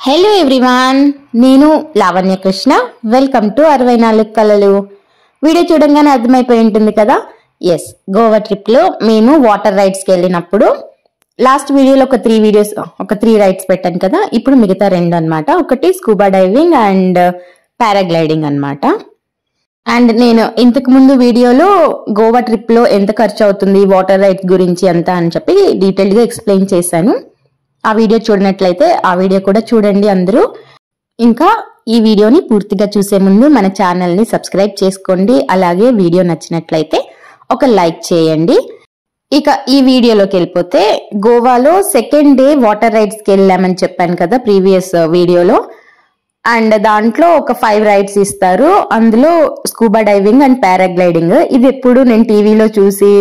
Hello everyone, నేను Lavanya Krishna. Welcome to 64 కళలు. Video చూడంగానే అర్థమైపోయి ఉంటుంది కదా. ఎస్, గోవా ట్రిప్ లో మేము వాటర్ రైడ్స్కి వెళ్ళినప్పుడు లాస్ట్ వీడియోలో ఒక 3 రైడ్స్ పెట్టాను కదా. ఇప్పుడు మిగతా 2 అన్నమాట. ఒకటి స్కూబా డైవింగ్ అండ్ పారాగ్లైడింగ్ అన్నమాట. అండ్ నేను ఇంతకు ముందు వీడియోలో గోవా ట్రిప్ లో ఎంత ఖర్చు అవుతుంది వాటర్ రైడ్స్ గురించి అంతా అని చెప్పి డీటెయిల్ గా ఎక్స్ప్లెయిన్ చేశాను. ఆ వీడియో చూడనట్లయితే ఆ వీడియో కూడా చూడండి అందరూ. ఇంకా ఈ వీడియోని పూర్తిగా చూసే ముందు మన ఛానల్ ని సబ్స్క్రైబ్ చేసుకోండి. అలాగే వీడియో నచ్చినట్లయితే ఒక లైక్ చేయండి. ఇక ఈ వీడియోలోకి వెళ్ళిపోతే, గోవాలో సెకండ్ డే వాటర్ రైడ్స్కి వెళ్ళామని చెప్పాను కదా ప్రీవియస్ వీడియోలో. అండ్ దాంట్లో ఒక 5 రైడ్స్ ఇస్తారు. అందులో స్కూబా డైవింగ్ అండ్ పారాగ్లైడింగ్. ఇది ఎప్పుడు నేను టీవీలో చూసి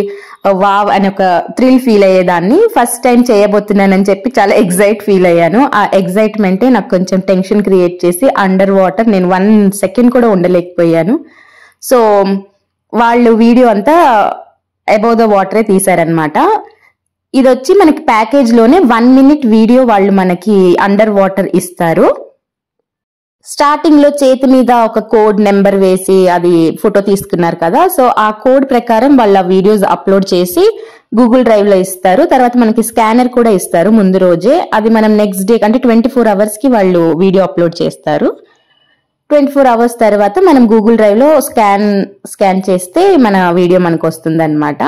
వావ్ అని ఒక థ్రిల్ ఫీల్ అయ్యేదాన్ని. ఫస్ట్ టైం చేయబోతున్నానని చెప్పి చాలా ఎగ్జైట్ ఫీల్ అయ్యాను. ఆ ఎగ్జైట్మెంటే నాకు కొంచెం టెన్షన్ క్రియేట్ చేసి అండర్ వాటర్ నేను 1 సెకండ్ కూడా ఉండలేకపోయాను. సో వాళ్ళు వీడియో అంతా అబౌవ్ ద వాటరే తీసారనమాట. ఇది వచ్చి మనకి ప్యాకేజ్ లోనే 1 మినిట్ వీడియో వాళ్ళు మనకి అండర్ వాటర్ ఇస్తారు. స్టార్టింగ్ లో చేతి మీద ఒక కోడ్ నెంబర్ వేసి అది ఫోటో తీసుకున్నారు కదా. సో ఆ కోడ్ ప్రకారం వాళ్ళ వీడియోస్ అప్లోడ్ చేసి గూగుల్ డ్రైవ్ లో ఇస్తారు. తర్వాత మనకి స్కానర్ కూడా ఇస్తారు ముందు రోజే. అది మనం నెక్స్ట్ డే అంటే 24 అవర్స్ కి వాళ్ళు వీడియో అప్లోడ్ చేస్తారు. 24 అవర్స్ తర్వాత మనం గూగుల్ డ్రైవ్ లో స్కాన్ చేస్తే మన వీడియో మనకు వస్తుంది అనమాట.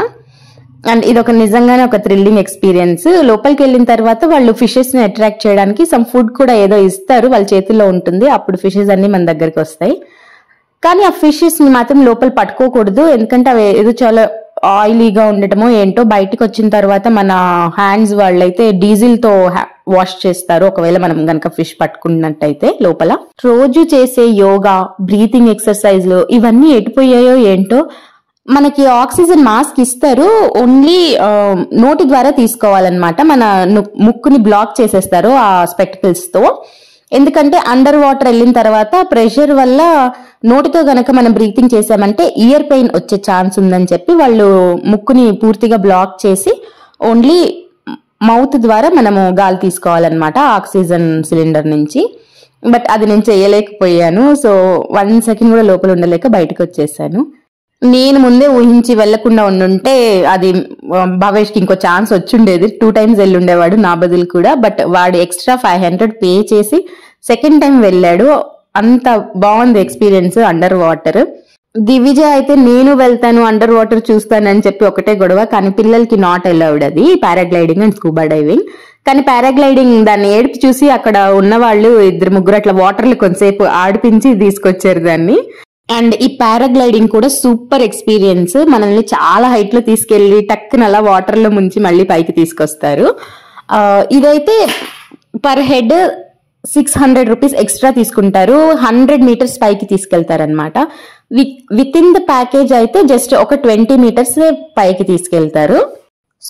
అండ్ ఇది ఒక నిజంగానే ఒక థ్రిల్లింగ్ ఎక్స్పీరియన్స్. లోపలికి వెళ్ళిన తర్వాత వాళ్ళు ఫిషెస్ ని అట్రాక్ట్ చేయడానికి సమ్ ఫుడ్ కూడా ఏదో ఇస్తారు, వాళ్ళ చేతిలో ఉంటుంది. అప్పుడు ఫిషెస్ అన్ని మన దగ్గరికి వస్తాయి. కానీ ఆ ఫిషెస్ ని మాత్రం లోపల పట్టుకోకూడదు, ఎందుకంటే అవి ఏదో చాలా ఆయిలీగా ఉండటమో ఏంటో. బయటకు వచ్చిన తర్వాత మన హ్యాండ్స్ వాళ్ళైతే డీజిల్ తో వాష్ చేస్తారు ఒకవేళ మనం గనక ఫిష్ పట్టుకున్నట్టయితే. లోపల రోజు చేసే యోగా, బ్రీతింగ్ ఎక్సర్సైజ్లు ఇవన్నీ ఎటుపోయాయో ఏంటో. మనకి ఆక్సిజన్ మాస్క్ ఇస్తారు, ఓన్లీ నోటి ద్వారా తీసుకోవాలన్నమాట. మన ముక్కుని బ్లాక్ చేసేస్తారు ఆ స్పెక్టికల్స్ తో. ఎందుకంటే అండర్ వాటర్ వెళ్ళిన తర్వాత ప్రెషర్ వల్ల నోటితో గనక మనం బ్రీతింగ్ చేసామంటే ఇయర్ పెయిన్ వచ్చే ఛాన్స్ ఉందని చెప్పి వాళ్ళు ముక్కుని పూర్తిగా బ్లాక్ చేసి ఓన్లీ మౌత్ ద్వారా మనము గాలి తీసుకోవాలన్నమాట ఆక్సిజన్ సిలిండర్ నుంచి. బట్ అది నేను చేయలేకపోయాను. సో 1 సెకండ్ కూడా లోపల ఉండలేక బయటకు వచ్చేసాను. నేను ముందే ఊహించి వెళ్లకుండా ఉండుంటే అది భవేష్ కి ఇంకో ఛాన్స్ వచ్చిండేది. 2 టైమ్స్ వెళ్ళి ఉండేవాడు నా బదులు కూడా. బట్ వాడు ఎక్స్ట్రా 500 పే చేసి సెకండ్ టైం వెళ్ళాడు. అంత బాగుంది ఎక్స్పీరియన్స్ అండర్ వాటర్. దివిజయ్ అయితే నేను వెళ్తాను అండర్ వాటర్ చూస్తానని చెప్పి ఒకటే గొడవ. కానీ పిల్లలకి నాట్ అలౌడ్ అది పారాగ్లైడింగ్ అండ్ స్కూబా డైవింగ్. కానీ పారాగ్లైడింగ్ దాన్ని ఏడిపి చూసి అక్కడ ఉన్న వాళ్ళు 2-3 అట్లా వాటర్లు కొంతసేపు ఆడిపించి తీసుకొచ్చారు దాన్ని. అండ్ ఈ పారాగ్లైడింగ్ కూడా సూపర్ ఎక్స్పీరియన్స్. మనల్ని చాలా హైట్ లో తీసుకెళ్లి టక్కున అలా వాటర్ లో ముంచి మళ్ళీ పైకి తీసుకొస్తారు. ఇదైతే పర్ హెడ్ 600 రూపీస్ ఎక్స్ట్రా తీసుకుంటారు. 100 మీటర్స్ పైకి తీసుకెళ్తారనమాట. విత్ ఇన్ ద ప్యాకేజ్ అయితే జస్ట్ ఒక 20 మీటర్స్ పైకి తీసుకెళ్తారు.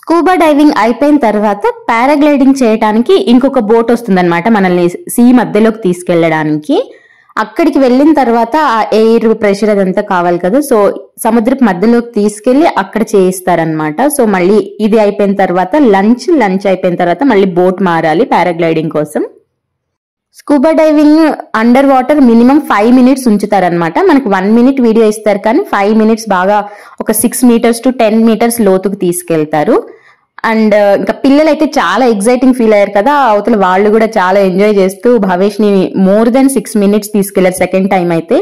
స్కూబా డైవింగ్ అయిపోయిన తర్వాత పారాగ్లైడింగ్ చేయడానికి ఇంకొక బోట్ వస్తుందన్నమాట మనల్ని సీ మధ్యలోకి తీసుకెళ్లడానికి. అక్కడికి వెళ్ళిన తర్వాత ఆ ఎయిర్ ప్రెషర్ అదంతా కావాలి కదా. సో సముద్రపు మధ్యలోకి తీసుకెళ్లి అక్కడ చేయిస్తారనమాట. సో మళ్ళీ ఇది అయిపోయిన తర్వాత లంచ్ అయిపోయిన తర్వాత మళ్ళీ బోట్ మారాలి పారాగ్లైడింగ్ కోసం. Scuba diving under water minimum 5 minutes ఉంచుతారనమాట. మనకి 1 మినిట్ వీడియో ఇస్తారు, కానీ 5 మినిట్స్ బాగా ఒక 6 మీటర్స్ టు 10 మీటర్స్ లోతుకు తీసుకెళ్తారు. అండ్ ఇంకా పిల్లలు అయితే చాలా ఎగ్జైటింగ్ ఫీల్ అయ్యారు కదా. అవతల వాళ్ళు కూడా చాలా ఎంజాయ్ చేస్తూ భవేష్ ని మోర్ దెన్ 6 మినిట్స్ తీసుకెళ్లారు సెకండ్ టైం అయితే.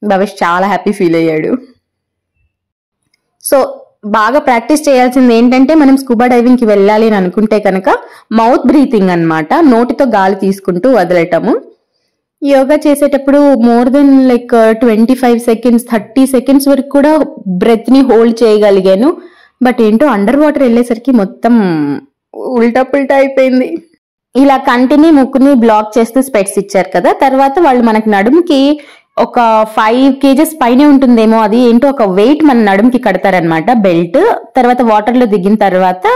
భవేష్ చాలా హ్యాపీ ఫీల్ అయ్యాడు. సో బాగా ప్రాక్టీస్ చేయాల్సింది ఏంటంటే, మనం స్కూబా డైవింగ్ కి వెళ్ళాలి అని అనుకుంటే కనుక మౌత్ బ్రీతింగ్ అన్నమాట. నోటితో గాలి తీసుకుంటూ వదలటము. యోగా చేసేటప్పుడు మోర్ దెన్ 25 సెకండ్స్ 30 సెకండ్స్ వరకు కూడా బ్రెత్ ని హోల్డ్ చేయగలిగాను. బట్ ఏంటో అండర్ వాటర్ వెళ్ళేసరికి మొత్తం ఉల్టా పుల్టా అయిపోయింది. ఇలా కంటిని ముక్కుని బ్లాక్ చేస్తూ స్పెట్స్ ఇచ్చారు కదా. తర్వాత వాళ్ళు మనకి నడుముకి ఒక 5 kgs పైనే ఉంటుందేమో, అది ఏంటో ఒక వెయిట్ మన నడుముకి కడతారనమాట బెల్ట్. తర్వాత వాటర్ లో దిగిన తర్వాత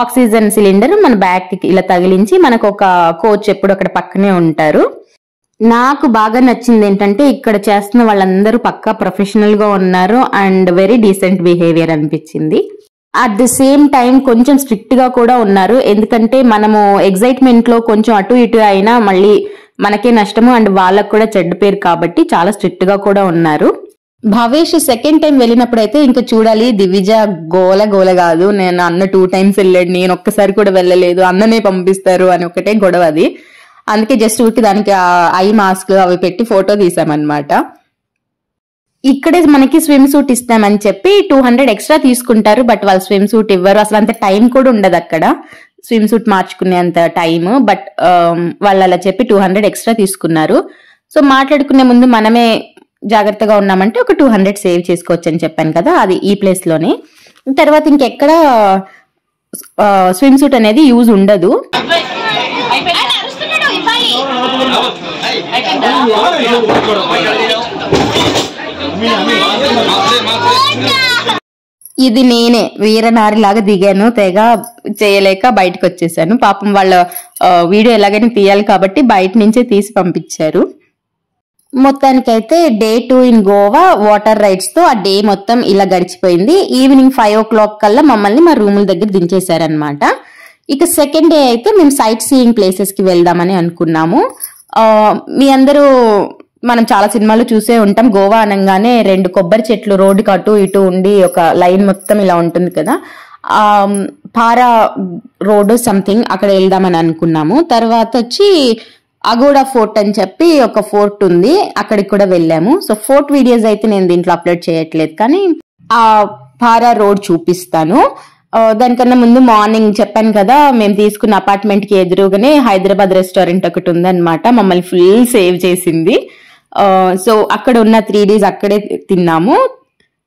ఆక్సిజన్ సిలిండర్ మన బ్యాక్ కి ఇలా తగిలించి మనకు ఒక కోచ్ ఎప్పుడు అక్కడ పక్కనే ఉంటారు. నాకు బాగా నచ్చింది ఏంటంటే, ఇక్కడ చేస్తున్న వాళ్ళందరూ పక్కా ప్రొఫెషనల్ గా ఉన్నారు అండ్ వెరీ డీసెంట్ బిహేవియర్ అనిపించింది. అట్ ది సేమ్ టైం కొంచెం స్ట్రిక్ట్ గా కూడా ఉన్నారు. ఎందుకంటే మనము ఎగ్జైట్మెంట్ లో కొంచెం అటు ఇటు అయినా మళ్ళీ మనకే నష్టము అండ్ వాళ్ళకు కూడా చెడ్డ పేరు కాబట్టి చాలా స్ట్రిక్ట్ గా కూడా ఉన్నారు. భవేష్ సెకండ్ టైం వెళ్ళినప్పుడు అయితే ఇంకా చూడాలి, దివిజ గోల గోల కాదు, నేను అన్న 2 times వెళ్ళాడు, నేను ఒక్కసారి కూడా వెళ్ళలేదు, అన్ననే పంపిస్తారు అని ఒకటే గొడవ అది. అందుకే జస్ట్ ఊరికి దానికి ఐ మాస్క్ అవి పెట్టి ఫోటో తీసామన్నమాట. ఇక్కడే మనకి స్విమ్ సూట్ ఇస్తామని చెప్పి 200 ఎక్స్ట్రా తీసుకుంటారు, బట్ వాళ్ళు స్విమ్ సూట్ ఇవ్వరు. అసలు అంత టైం కూడా ఉండదు అక్కడ స్విమ్ సూట్ మార్చుకునేంత టైం, బట్ వాళ్ళు అలా చెప్పి 200 ఎక్స్ట్రా తీసుకున్నారు. సో మాట్లాడుకునే ముందు మనమే జాగ్రత్తగా ఉన్నామంటే ఒక 200 సేవ్ చేసుకోవచ్చు అని చెప్పాను కదా, అది ఈ ప్లేస్ లోనే. తర్వాత ఇంకెక్కడ స్విమ్ సూట్ అనేది యూజ్ ఉండదు. ఇది నేనే వీరనారిలాగా దిగాను, తెగ చేయలేక బయటకు వచ్చేసాను. పాపం వాళ్ళ వీడియో ఎలాగైనా తీయాలి కాబట్టి బయట నుంచే తీసి పంపించారు. మొత్తానికైతే day 2 in Goa water rides తో ఆ డే మొత్తం ఇలా గడిచిపోయింది. ఈవినింగ్ 5 o'clock కల్లా మమ్మల్ని మా రూముల దగ్గర దించేశారనమాట. ఇక సెకండ్ డే అయితే మేము సైట్ సీయింగ్ ప్లేసెస్ కి వెళ్దామని అనుకున్నాము. మీ అందరూ మనం చాలా సినిమాలు చూసే ఉంటాం, గోవా అనగానే 2 కొబ్బరి చెట్లు రోడ్డుకి అటు ఇటు ఉండి ఒక లైన్ మొత్తం ఇలా ఉంటుంది కదా, పారా రోడ్ సంథింగ్, అక్కడ వెళ్దామని అనుకున్నాము. తర్వాత వచ్చి అగోడా ఫోర్ట్ అని చెప్పి ఒక ఫోర్ట్ ఉంది, అక్కడికి కూడా వెళ్ళాము. సో ఫోర్ట్ వీడియోస్ అయితే నేను దీంట్లో అప్లోడ్ చేయట్లేదు, కానీ ఆ పారా రోడ్ చూపిస్తాను. దానికన్నా ముందు మార్నింగ్ చెప్పాను కదా, మేము తీసుకున్న అపార్ట్మెంట్ కి ఎదురుగానే హైదరాబాద్ రెస్టారెంట్ ఒకటి ఉందన్నమాట, మమ్మల్ని ఫుల్ సేవ్ చేసింది. సో అక్కడ ఉన్న 3 days అక్కడే తిన్నాము.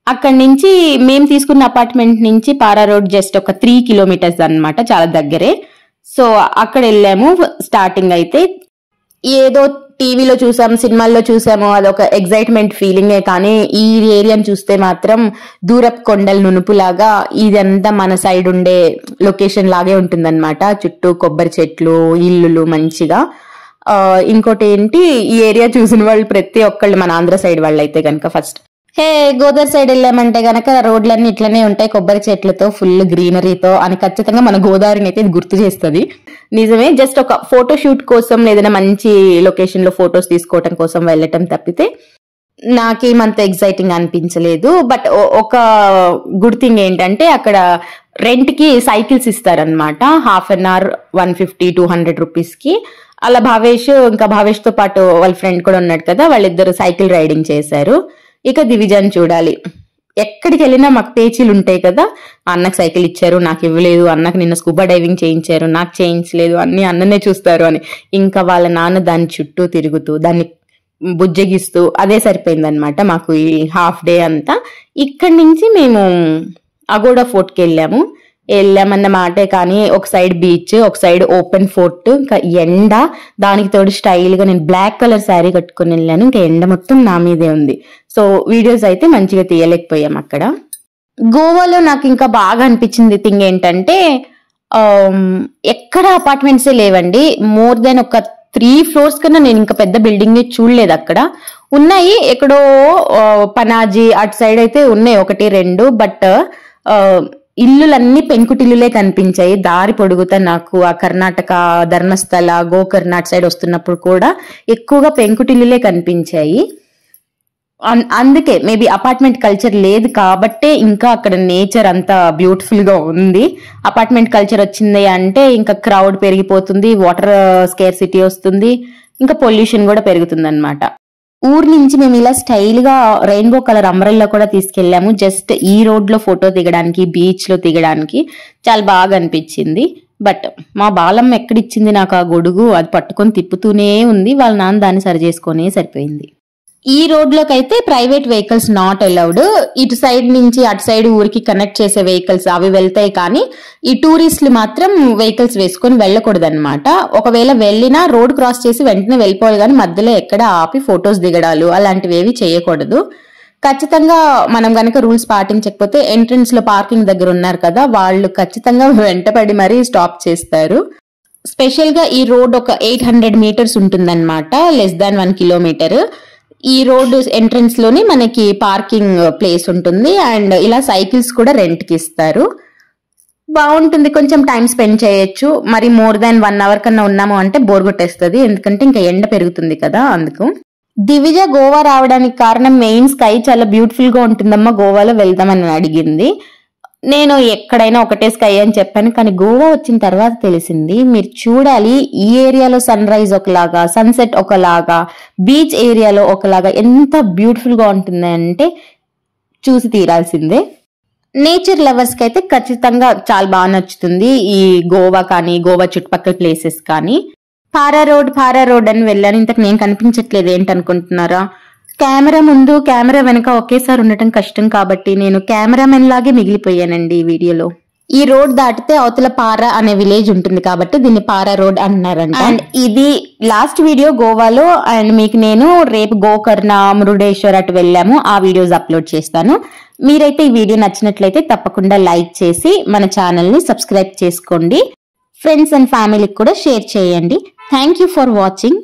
అక్కడి నుంచి మేము తీసుకున్న అపార్ట్మెంట్ నుంచి పారా రోడ్ జస్ట్ ఒక 3 kilometers అన్నమాట, చాలా దగ్గరే. సో అక్కడ వెళ్ళాము. స్టార్టింగ్ అయితే ఏదో టీవీలో చూసాము, సినిమాల్లో చూసాము, అదొక ఎగ్జైట్మెంట్ ఫీలింగే, కానీ ఈ ఏరియాని చూస్తే మాత్రం దూరపు కొండల నునుపులాగా ఇదంతా మన సైడ్ ఉండే లొకేషన్ లాగే ఉంటుందన్నమాట. చుట్టూ కొబ్బరి చెట్లు, ఇల్లులు మంచిగా. ఇంకోటి ఏంటి, ఈ ఏరియా చూసిన వాళ్ళు ప్రతి ఒక్కళ్ళు మన ఆంధ్ర సైడ్ వాళ్ళు అయితే కనుక ఫస్ట్ గోదావరి సైడ్ వెళ్ళామంటే గనక రోడ్లన్నీ ఇట్లనే ఉంటాయి కొబ్బరి చెట్లతో, ఫుల్ గ్రీనరీతో అని ఖచ్చితంగా మన గోదావరిని అయితే గుర్తు చేస్తుంది. నిజమే, జస్ట్ ఒక ఫోటో షూట్ కోసం ఏదైనా మంచి లొకేషన్ లో ఫొటోస్ తీసుకోవటం కోసం వెళ్ళటం తప్పితే నాకేమంత ఎగ్జైటింగ్ అనిపించలేదు. బట్ ఒక గుడ్ థింగ్ ఏంటంటే అక్కడ రెంట్ కి సైకిల్స్ ఇస్తారనమాట, 1/2 hour 150-200 rupees కి. అలా భావేష్ ఇంకా భావేష్ తో పాటు వాళ్ళ ఫ్రెండ్ కూడా ఉన్నాడు కదా, వాళ్ళిద్దరు సైకిల్ రైడింగ్ చేశారు. ఇక దివిజన్ చూడాలి, ఎక్కడికి వెళ్ళినా మాకు పేచీలు ఉంటాయి కదా, అన్నకు సైకిల్ ఇచ్చారు నాకు ఇవ్వలేదు, అన్నకు నిన్న స్కూబా డైవింగ్ చేయించారు నాకు చేయించలేదు, అన్ని అన్ననే చూస్తారు అని. ఇంకా వాళ్ళ నాన్న దాని చుట్టూ తిరుగుతూ దాన్ని బుజ్జగిస్తూ అదే సరిపోయిందనమాట మాకు ఈ హాఫ్ డే అంతా. ఇక్కడి నుంచి మేము అగోడా ఫోర్ట్ కి వెళ్ళామన్న మాటే, కానీ ఒక సైడ్ బీచ్, ఒక సైడ్ ఓపెన్ ఫోర్ట్, ఇంకా ఎండ, దానికి తోడు స్టైల్ గా నేను బ్లాక్ కలర్ శారీ కట్టుకుని వెళ్ళాను, ఇంకా ఎండ మొత్తం నా మీదే ఉంది. సో వీడియోస్ అయితే మంచిగా తీయలేకపోయాం అక్కడ. గోవాలో నాకు ఇంకా బాగా అనిపించింది థింగ్ ఏంటంటే ఎక్కడ అపార్ట్మెంట్సే లేవండి. మోర్ దెన్ ఒక 3 floors కన్నా నేను ఇంకా పెద్ద బిల్డింగ్ చూడలేదు. అక్కడ ఉన్నాయి ఎక్కడో పనాజీ అటు సైడ్ అయితే ఉన్నాయి 1-2, బట్ ఇల్లులన్నీ పెంకుటిల్లులే కనిపించాయి. దారి పొడుగుతా నాకు ఆ కర్ణాటక ధర్మస్థల గోకర్ణ సైడ్ వస్తున్నప్పుడు కూడా ఎక్కువగా పెంకుటిల్లులే కనిపించాయి. అందుకే మేబీ అపార్ట్మెంట్ కల్చర్ లేదు కాబట్టే ఇంకా అక్కడ నేచర్ అంతా బ్యూటిఫుల్ గా ఉంది. అపార్ట్మెంట్ కల్చర్ వచ్చింది అంటే ఇంకా క్రౌడ్ పెరిగిపోతుంది, వాటర్ స్కేర్సిటీ వస్తుంది, ఇంకా పొల్యూషన్ కూడా పెరుగుతుంది అనమాట. ఊరు నుంచి మేము ఇలా స్టైల్ గా రెయిన్బో కలర్ అంబ్రెల్లా కూడా తీసుకెళ్లాము, జస్ట్ ఈ రోడ్ లో ఫోటో దిగడానికి, బీచ్ లో దిగడానికి. చాలా బాగా అనిపించింది. బట్ మా బాలమ్మ ఎక్కడిచ్చింది నాకు ఆ గొడుగు, అది పట్టుకొని తిప్పుతూనే ఉంది, వాళ్ళ నాన్న దాన్ని సరి చేసుకునే సరిపోయింది. ఈ రోడ్ లోకి అయితే ప్రైవేట్ వెహికల్స్ నాట్ అలౌడ్. ఇటు సైడ్ నుంచి అటు సైడ్ ఊరికి కనెక్ట్ చేసే వెహికల్స్ అవి వెళ్తాయి, కానీ ఈ టూరిస్టులు మాత్రం వెహికల్స్ వేసుకొని వెళ్ళకూడదు అనమాట. ఒకవేళ వెళ్ళినా రోడ్ క్రాస్ చేసి వెంటనే వెళ్ళిపోవాలి, కానీ మధ్యలో ఎక్కడ ఆపి ఫొటోస్ దిగడాలు అలాంటివి ఏవి చేయకూడదు. ఖచ్చితంగా మనం గనక రూల్స్ పాటించకపోతే ఎంట్రన్స్ లో పార్కింగ్ దగ్గర ఉన్నారు కదా, వాళ్ళు ఖచ్చితంగా వెంటపడి మరీ స్టాప్ చేస్తారు. స్పెషల్ గా ఈ రోడ్ ఒక 800 meters ఉంటుందన్నమాట, <1 kilometer. ఈ రోడ్ ఎంట్రన్స్ లోనే మనకి పార్కింగ్ ప్లేస్ ఉంటుంది, అండ్ ఇలా సైకిల్స్ కూడా రెంట్ కి ఇస్తారు. బాగుంటుంది, కొంచెం టైం స్పెండ్ చేయొచ్చు. మరి మోర్ దాన్ 1 అవర్ కన్నా ఉన్నాము అంటే బోర్ కొట్టేస్తుంది, ఎందుకంటే ఇంకా ఎండ పెరుగుతుంది కదా అందుకు. దివిజ గోవా రావడానికి కారణం మెయిన్ స్కై చాలా బ్యూటిఫుల్ గా ఉంటుందమ్మా, గోవాలో వెళ్దామని అడిగింది. నేను ఎక్కడైనా ఒకటే స్కై అని చెప్పాను, కానీ గోవా వచ్చిన తర్వాత తెలిసింది. మీరు చూడాలి, ఈ ఏరియాలో సన్ రైజ్ ఒకలాగా, సన్సెట్ ఒకలాగా, బీచ్ ఏరియాలో ఒకలాగా ఎంత బ్యూటిఫుల్ గా ఉంటుంది అంటే చూసి తీరాల్సిందే. నేచర్ లవర్స్ కి అయితే ఖచ్చితంగా చాలా బాగా నచ్చుతుంది ఈ గోవా కానీ, గోవా చుట్టుపక్కల ప్లేసెస్ కానీ. పారా రోడ్ అని వెళ్ళాను, ఇంతకు నేను కనిపించట్లేదు ఏంటనుకుంటున్నారా? కెమెరా ముందు కెమెరా వెనక ఒకేసారి ఉండటం కష్టం కాబట్టి నేను కెమెరామెన్ లాగే మిగిలిపోయానండి ఈ వీడియోలో. ఈ రోడ్ దాటితే అవతల పారా అనే విలేజ్ ఉంటుంది కాబట్టి దీన్ని పారా రోడ్ అంటున్నారంట. అండ్ ఇది లాస్ట్ వీడియో గోవాలో, అండ్ మీకు నేను రేపు గోకర్ణ, మురుడేశ్వర్ అటు వెళ్ళాము, ఆ వీడియోస్ అప్లోడ్ చేస్తాను. మీరైతే ఈ వీడియో నచ్చినట్లయితే తప్పకుండా లైక్ చేసి మన ఛానల్ ని సబ్స్క్రైబ్ చేసుకోండి. ఫ్రెండ్స్ అండ్ ఫ్యామిలీకి కూడా షేర్ చేయండి. Thank you for watching.